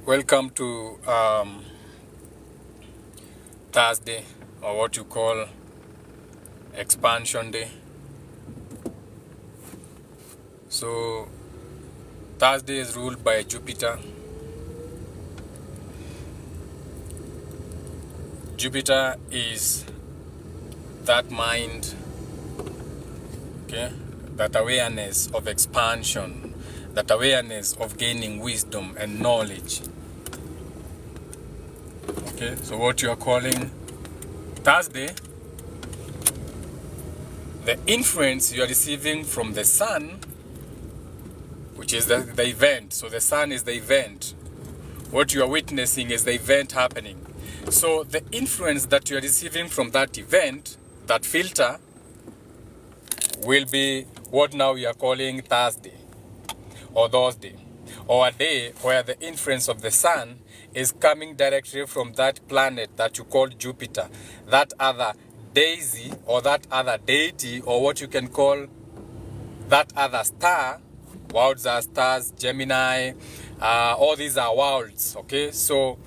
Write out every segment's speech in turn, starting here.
Welcome to Thursday, or what you call Expansion Day. So, Thursday is ruled by Jupiter. Jupiter is that mind, okay, that awareness of expansion, that awareness of gaining wisdom and knowledge. Okay, so what you are calling Thursday, the influence you are receiving from the sun, which is the event. So the sun is the event. What you are witnessing is the event happening. So the influence that you are receiving from that event, that filter, will be what now we are calling Thursday or Thursday, or a day where the influence of the sun is coming directly from that planet that you call Jupiter, that other daisy or that other deity, or what you can call that other star. Worlds are stars, Gemini, all these are worlds, okay? So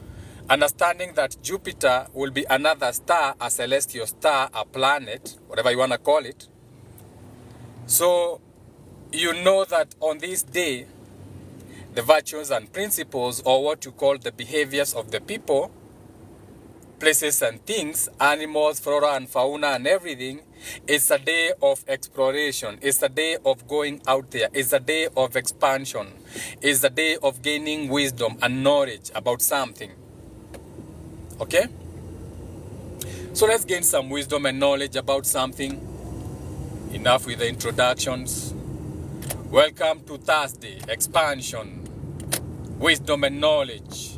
understanding that Jupiter will be another star, a celestial star, a planet, whatever you want to call it. So you know that on this day, the virtues and principles, or what you call the behaviors of the people, places and things, animals, flora and fauna and everything, it's a day of exploration. It's a day of going out there. It's a day of expansion. It's a day of gaining wisdom and knowledge about something. Okay? So let's gain some wisdom and knowledge about something. Enough with the introductions. Welcome to Thursday, expansion, wisdom and knowledge.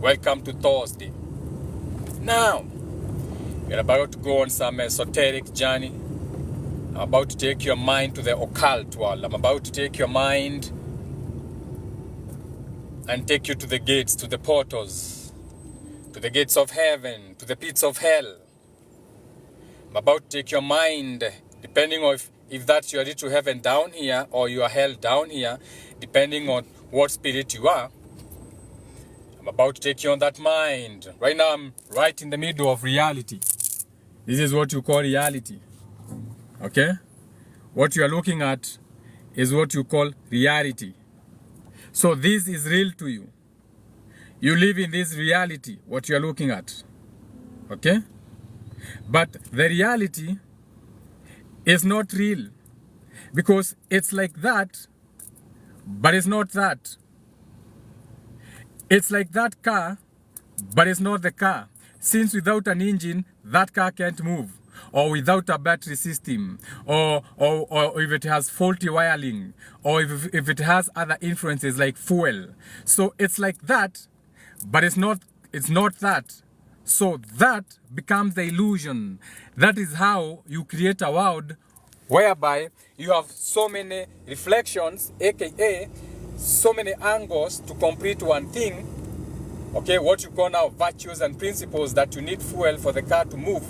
Welcome to Thursday. Now, we're about to go on some esoteric journey. I'm about to take your mind to the occult world. I'm about to take your mind and take you to the gates, to the portals, to the gates of heaven, to the pits of hell. I'm about to take your mind, depending on if that's your to heaven down here or your hell down here, depending on what spirit you are. I'm about to take you on that mind. Right now, I'm right in the middle of reality. This is what you call reality. Okay? What you are looking at is what you call reality. So this is real to you. You live in this reality, what you are looking at. Okay? But the reality is not real. Because it's like that, but it's not that. It's like that car, but it's not the car. Since without an engine, that car can't move. Or without a battery system. Or if it has faulty wiring. Or if it has other influences like fuel. So it's like that, but it's not that. So that becomes the illusion. That is how you create a world whereby you have so many reflections, aka so many angles to complete one thing. Okay, what you call now virtues and principles, that you need fuel for the car to move,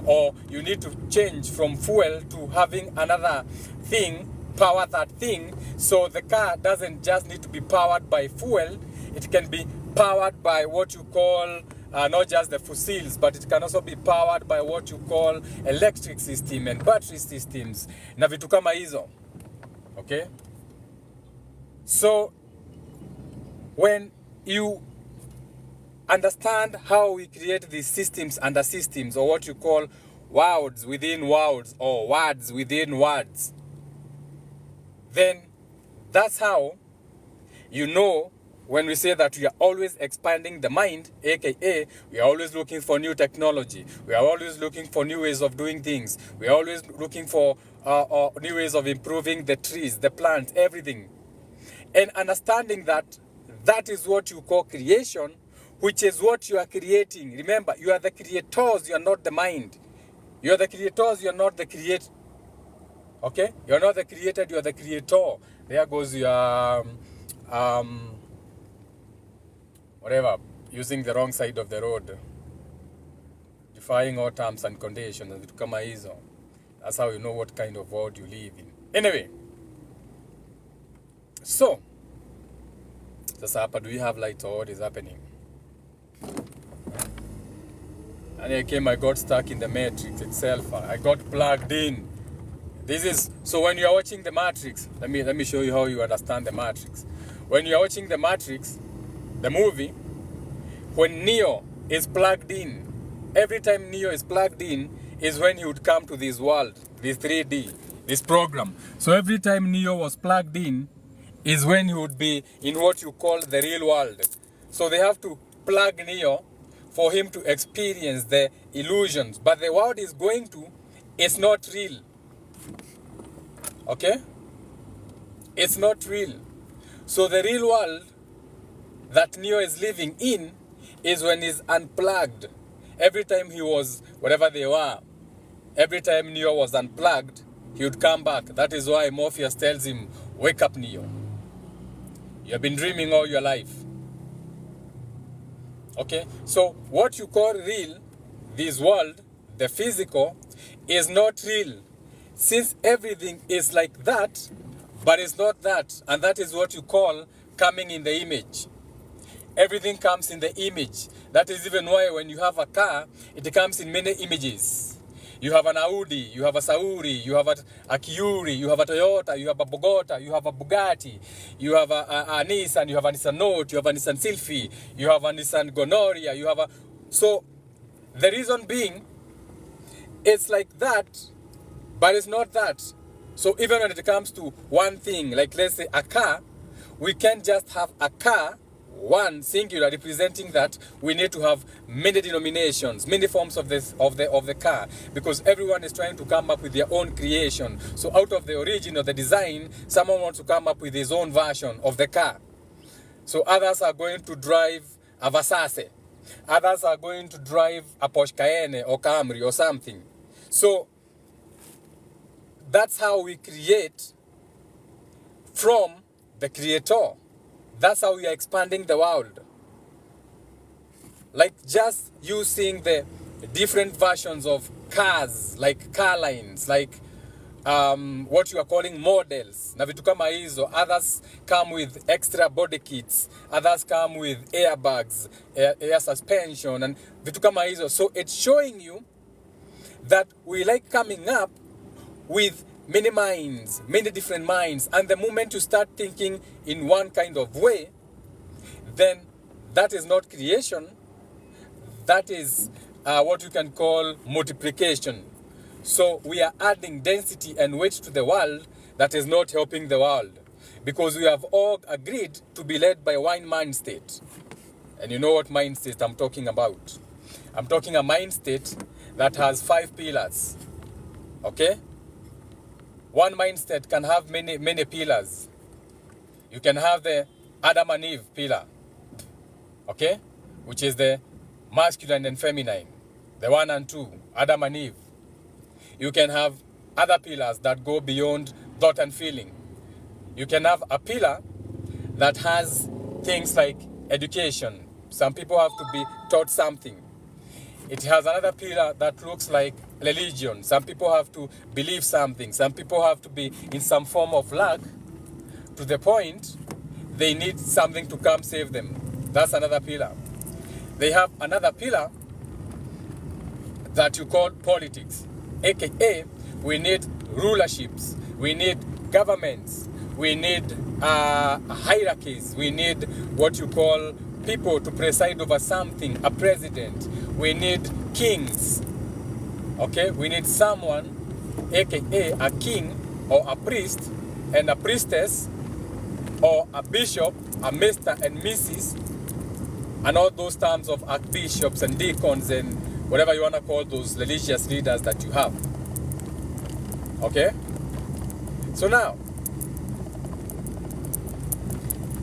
or you need to change from fuel to having another thing power that thing. So the car doesn't just need to be powered by fuel, it can be powered by what you call not just the fossils, but it can also be powered by what you call electric system and battery systems na vitu kama hizo. Okay, so when you understand how we create these systems under systems, or what you call worlds within worlds, or words within words, then that's how you know when we say that we are always expanding the mind, aka we are always looking for new technology, we are always looking for new ways of doing things, we are always looking for new ways of improving the trees, the plants, everything. And understanding that that is what you call creation, which is what you are creating. Remember, you are the creators, you are not the mind. You are the creators, you are not the create. Okay? You are not the created, you are the creator. There goes your whatever, using the wrong side of the road, defying all terms and conditions, and vitu kama hizo. That's how you know what kind of world you live in. Anyway, so Sasa hapa, do we have lights or what is happening? And I got stuck in the matrix itself. I got plugged in. This is, so when you are watching the Matrix, let me show you how you understand the Matrix. When you are watching the Matrix, the movie, when Neo is plugged in, every time Neo is plugged in is when he would come to this world, this 3D, this program. So every time Neo was plugged in is when he would be in what you call the real world. So they have to plug Neo for him to experience the illusions. But the world is going to, it's not real. Okay? It's not real. So the real world that Neo is living in is when he's unplugged. Every time he was, whatever they were, every time Neo was unplugged, he would come back. That is why Morpheus tells him, wake up, Neo. You have been dreaming all your life. Okay? So what you call real, this world, the physical, is not real. Since everything is like that, but it's not that. And that is what you call coming in the image. Everything comes in the image. That is even why when you have a car, it comes in many images. You have an Audi, you have a Sauri, you have a Kyuri, you have a Toyota, you have a Bogota, you have a Bugatti, you have a Nissan, you have a Nissan Note, you have a Nissan Sylphy, you have a Nissan Gonorrhea, you have a... So, the reason being, it's like that, but it's not that. So even when it comes to one thing, like let's say a car, we can't just have a car, one singular representing that. We need to have many denominations, many forms of the car, because everyone is trying to come up with their own creation. So out of the origin of the design, someone wants to come up with his own version of the car. So others are going to drive a Versace. Others are going to drive a Porsche Cayenne or Camry or something. So that's how we create from the creator. That's how we are expanding the world. Like just using the different versions of cars, like car lines, like what you are calling models. Na vitu kama hizo. Others come with extra body kits. Others come with airbags, air suspension, and vitu kama hizo. So it's showing you that we like coming up with many minds, many different minds. And the moment you start thinking in one kind of way, then that is not creation. That is what you can call multiplication. So we are adding density and weight to the world that is not helping the world. Because we have all agreed to be led by one mind state. And you know what mind state I'm talking about. I'm talking a mind state that has 5 pillars. Okay? One mind state can have many pillars. You can have the Adam and Eve pillar. Okay? Which is the masculine and feminine. The 1 and 2, Adam and Eve. You can have other pillars that go beyond thought and feeling. You can have a pillar that has things like education. Some people have to be taught something. It has another pillar that looks like religion. Some people have to believe something. Some people have to be in some form of lack to the point they need something to come save them. That's another pillar. They have another pillar that you call politics. AKA, we need rulerships. We need governments. We need hierarchies. We need what you call people to preside over something, a president. We need kings. Okay? We need someone, aka a king or a priest and a priestess or a bishop, a Mr. and Mrs. and all those terms of archbishops and deacons and whatever you want to call those religious leaders that you have. Okay? So now,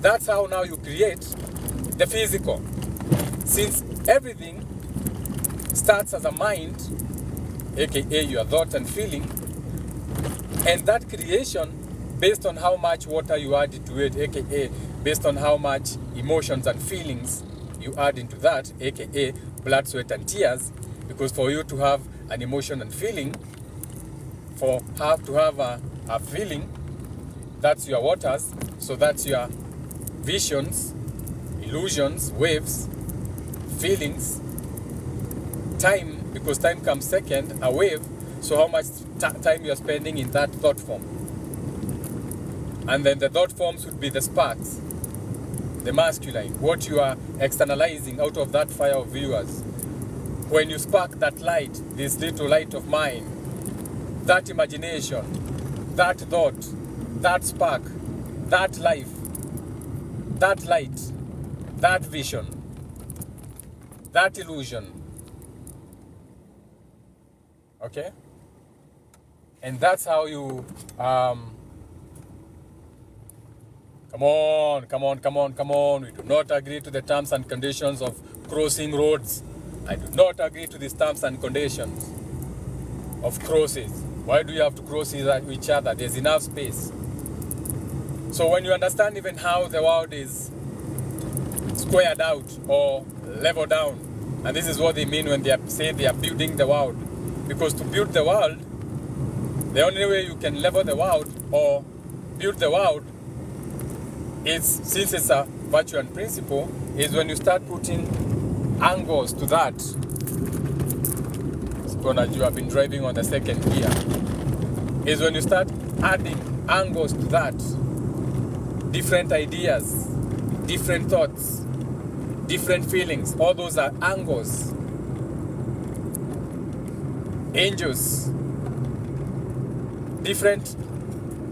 that's how now you create the physical. Since everything starts as a mind, aka your thought and feeling, and that creation based on how much water you add to it, aka based on how much emotions and feelings you add into that, aka blood, sweat and tears, because for you to have an emotion and feeling, to have a feeling, that's your waters, so that's your visions, illusions, waves, feelings, time, because time comes second, a wave, so how much time you're spending in that thought form. And then the thought forms would be the sparks, the masculine, what you are externalizing out of that fire of viewers. When you spark that light, this little light of mine, that imagination, that thought, that spark, that life, that light, that vision, that illusion. Okay? And that's how you come on. We do not agree to the terms and conditions of crossing roads. I do not agree to these terms and conditions of crosses. Why do you have to cross each other? There's enough space. So when you understand even how the world is squared out or leveled down, and this is what they mean when they say they are building the world. Because to build the world, the only way you can level the world or build the world is, since it's a virtue and principle, is when you start putting angles to that. As you have been driving on the second gear, is when you start adding angles to that. Different ideas, different thoughts, different feelings, all those are angles. Angels, different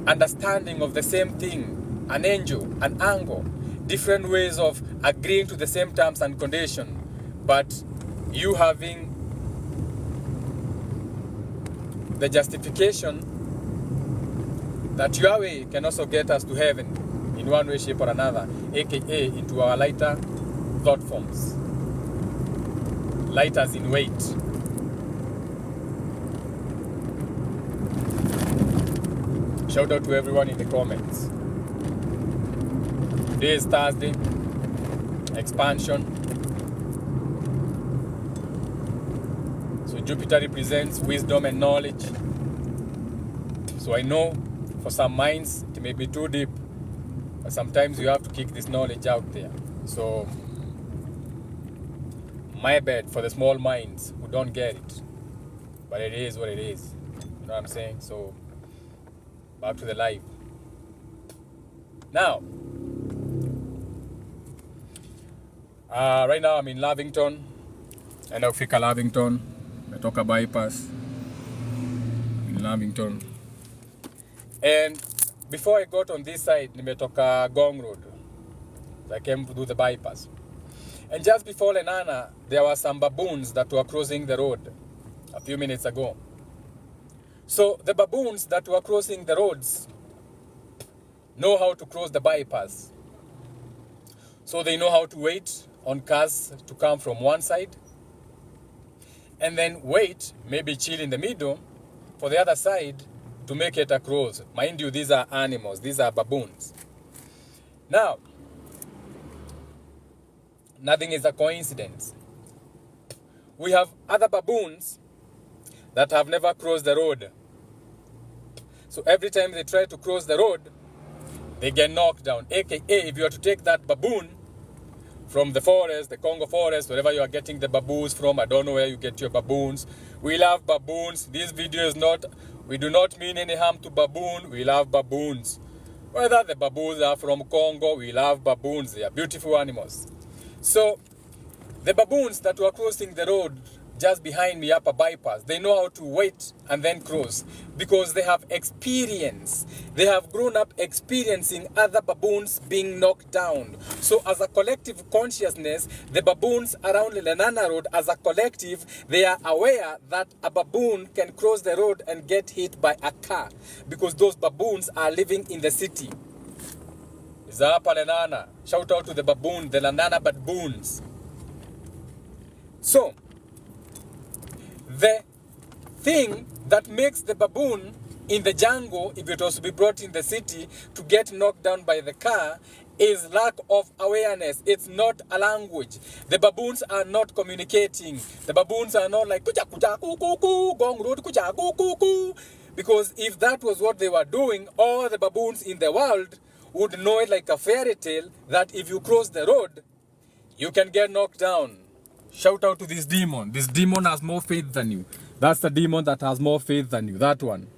understanding of the same thing. An angel, an angle, different ways of agreeing to the same terms and conditions, but you having the justification that your way can also get us to heaven in one way, shape or another, aka into our lighter thought forms. Light as in weight. Shout out to everyone in the comments. Today is Thursday. Expansion. So Jupiter represents wisdom and knowledge. So I know for some minds it may be too deep, but sometimes you have to kick this knowledge out there. So my bad for the small minds who don't get it, but it is what it is. You know what I'm saying? So back to the live. Now, right now I'm in Lavington. And I'll fika Lavington. Metoka bypass in Lavington. And before I got on this side, nimetoka Gong Road. So I came to do the bypass. And just before Lenana, there were some baboons that were crossing the road a few minutes ago. So the baboons that were crossing the roads know how to cross the bypass. So they know how to wait on cars to come from one side, and then wait, maybe chill in the middle for the other side to make it across. Mind you, these are animals, these are baboons. Now, nothing is a coincidence. We have other baboons that have never crossed the road. So every time they try to cross the road, they get knocked down. AKA, if you are to take that baboon from the forest, the Congo forest, wherever you are getting the baboons from, I don't know where you get your baboons. We love baboons. This video is not, we do not mean any harm to baboon. We love baboons. Whether the baboons are from Congo, we love baboons. They are beautiful animals. So, the baboons that were crossing the road just behind me up a bypass, they know how to wait and then cross because they have experience. They have grown up experiencing other baboons being knocked down. So as a collective consciousness, the baboons around Lenana Road, as a collective, they are aware that a baboon can cross the road and get hit by a car because those baboons are living in the city. Zapa Lenana. Shout out to the baboon, the Lenana baboons. So, the thing that makes the baboon in the jungle, if it was to be brought in the city, to get knocked down by the car, is lack of awareness. It's not a language. The baboons are not communicating. The baboons are not like, kucha kucha kuku, gong road kucha kuku. Because if that was what they were doing, all the baboons in the world would know it like a fairy tale that if you cross the road, you can get knocked down. Shout out to this demon. This demon has more faith than you. That's the demon that has more faith than you. That one.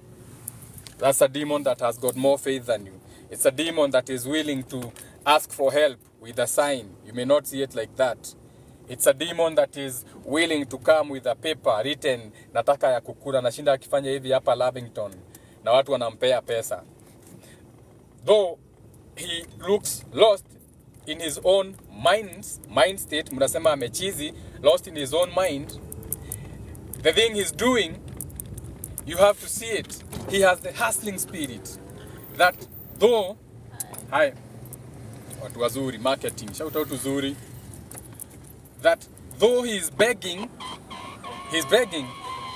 That's a demon that has got more faith than you. It's a demon that is willing to ask for help with a sign. You may not see it like that. It's a demon that is willing to come with a paper written, nataka ya kukula, nashinda akifanya hivi hapa Lavington, na watu wanampea pesa. Though he looks lost in his own mind state, mnasema amechizi, lost in his own mind, the thing he's doing, you have to see it. He has the hustling spirit. That though, hi, watu wazuri, marketing, shout out to Zuri. That though he's begging,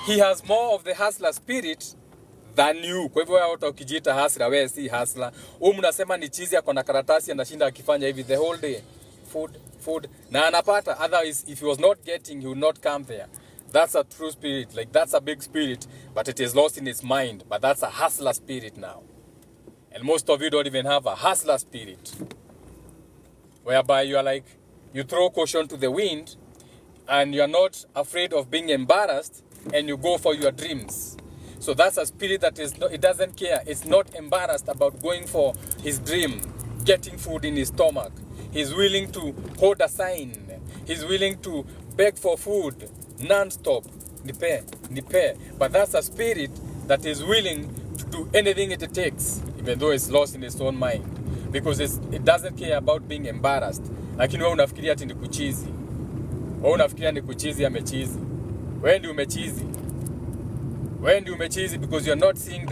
he has more of the hustler spirit than you. Kwa hivyo watu ukijiita hustler, wewe si hustler. Mnasema ni chizi yako na karatasi anashinda akifanya hivi the whole day. Food. Na anapata. Otherwise, if he was not getting, he would not come there. That's a true spirit. Like, that's a big spirit, but it is lost in its mind. But that's a hustler spirit now. And most of you don't even have a hustler spirit. Whereby you are like, you throw caution to the wind, and you are not afraid of being embarrassed, and you go for your dreams. So that's a spirit that is it doesn't care. It's not embarrassed about going for his dream, getting food in his stomach. He's willing to hold a sign. He's willing to beg for food non-stop. Nipe. But that's a spirit that is willing to do anything it takes, even though it's lost in its own mind. Because it doesn't care about being embarrassed. Lakini wewe unafikiria ati ni kuchizi. Wewe unafikiria ni kuchizi amechizi. Wewe ndio umechizi. Wewe ndio umechizi because you're not seeing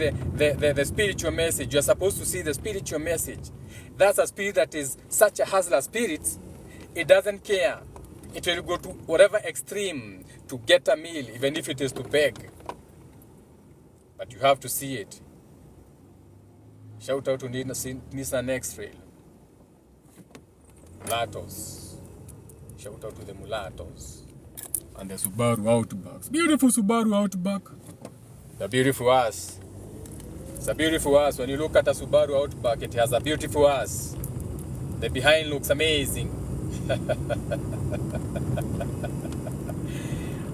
the spiritual message. You're supposed to see the spiritual message. That's a spirit that is such a hustler spirit. It doesn't care. It will go to whatever extreme to get a meal, even if it is to beg. But you have to see it. Shout out to Nissan X-Trail. Mulattos. Shout out to the Mulattos. And the Subaru Outbacks. Beautiful Subaru Outback. The beautiful ass. It's a beautiful ass. When you look at a Subaru Outback, it has a beautiful ass. The behind looks amazing.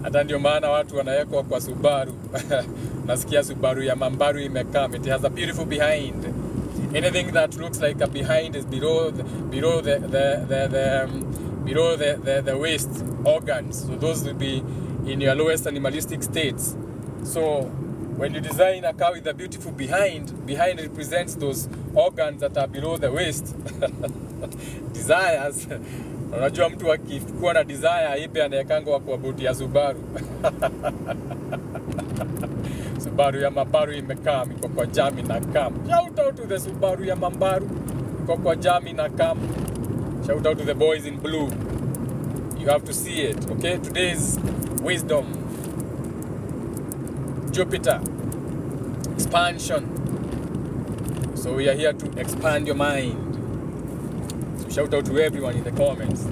Hata ndio maana watu wanawekwa kwa Subaru. Nasikia Subaru ya Mambaru imekam. It has a beautiful behind. Anything that looks like a behind is below the waist organs. So those will be in your lowest animalistic states. So when you design a car with a beautiful behind represents those organs that are below the waist. Desires. Unajua mtu akikuwa na desire ipe anaekanga kwa boti ya Subaru. Subaru ya Mambaru imekam, iko kwa jami na kam. Shout out to the Subaru ya Mambaru, iko kwa jami na kam. Shout out to the boys in blue. You have to see it, okay? Today's wisdom. Jupiter. Expansion. So we are here to expand your mind. So shout out to everyone in the comments.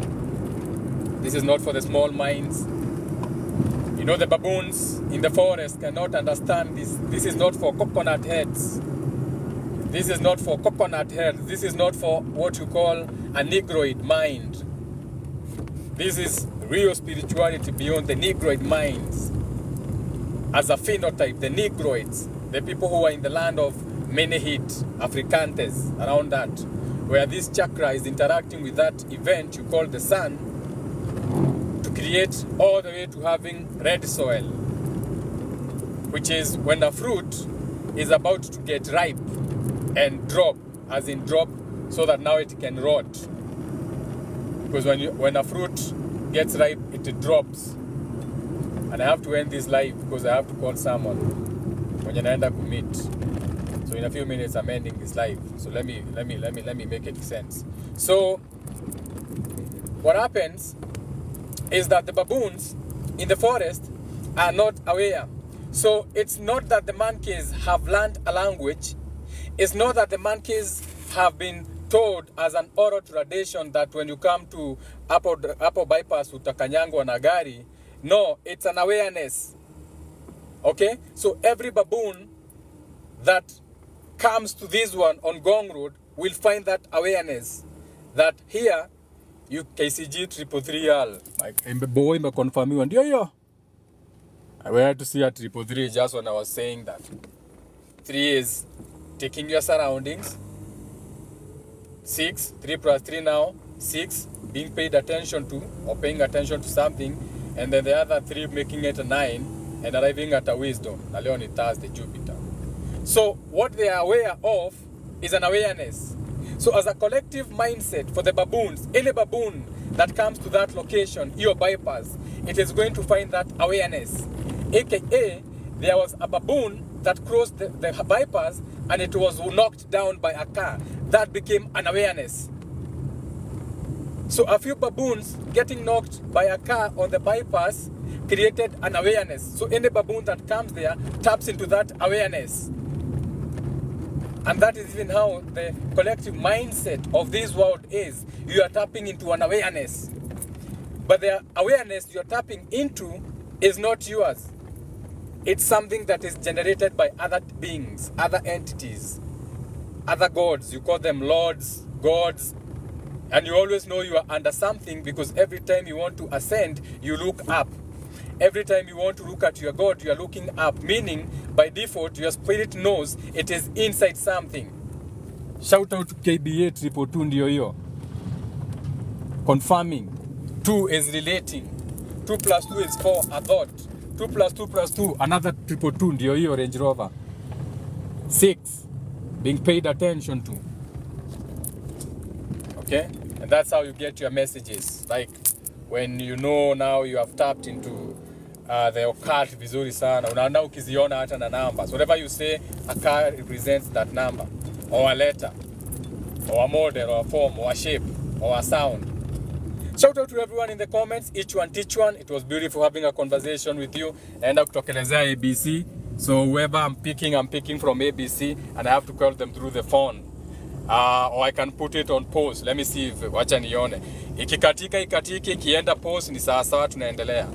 This is not for the small minds. You know, the baboons in the forest cannot understand this. This is not for coconut heads. This is not for coconut heads. This is not for what you call a negroid mind. This is real spirituality beyond the negroid minds. As a phenotype, the negroids, the people who are in the land of Menehit, Africantes, around that, where this chakra is interacting with that event you call the sun, to create all the way to having red soil, which is when a fruit is about to get ripe and drop, as in drop, so that now it can rot. Because when a fruit gets ripe, it drops. And I have to end this live because I have to call someone when you naenda to meet. So in a few minutes I'm ending this live. So let me make it sense. So what happens is that the baboons in the forest are not aware. So it's not that the monkeys have learned a language. It's not that the monkeys have been told as an oral tradition that when you come to Apple bypass utakanyangwa na gari. No, it's an awareness. Okay? So every baboon that comes to this one on Gong Road will find that awareness. That here, KCG 333L. Boy imeconfirmiwa ndio hiyo. I went to see a 333 just when I was saying that. 3 is taking your surroundings. 6, 3 plus 3 now, 6, being paid attention to or paying attention to something, and then the other 3 making it a 9 and arriving at a wisdom. Na leo ni Thursday, Jupiter. So what they are aware of is an awareness. So as a collective mindset for the baboons, any baboon that comes to that location, your bypass, it is going to find that awareness. AKA, there was a baboon that crossed the bypass and it was knocked down by a car. That became an awareness. So a few baboons getting knocked by a car on the bypass created an awareness. So any baboon that comes there taps into that awareness. And that is even how the collective mindset of this world is. You are tapping into an awareness. But the awareness you're tapping into is not yours. It's something that is generated by other beings, other entities, other gods. You call them lords, gods. And you always know you are under something because every time you want to ascend, you look up. Every time you want to look at your God, you are looking up. Meaning, by default, your spirit knows it is inside something. Shout out to KBA 222 ndio hiyo. Confirming. 2 is relating. 2 plus 2 is 4, a thought. 2 plus 2 plus 2, another 222 ndio hiyo Range Rover. 6, being paid attention to. Okay? And that's how you get your messages. Like, when you know now you have tapped into the occult vizuri sana, unaona ukiziona hata na numbers. Whatever you say, a car represents that number, or a letter, or a model, or a form, or a shape, or a sound. Shout out to everyone in the comments, each one teach one. It was beautiful having a conversation with you. Naenda kutokelezea ABC. So whoever I'm picking from ABC, and I have to call them through the phone. Or I can put it on pause. Let me see if wacha nione. Ikikatika ikatiki, ikienda pause ni sawa sawa tunaendelea.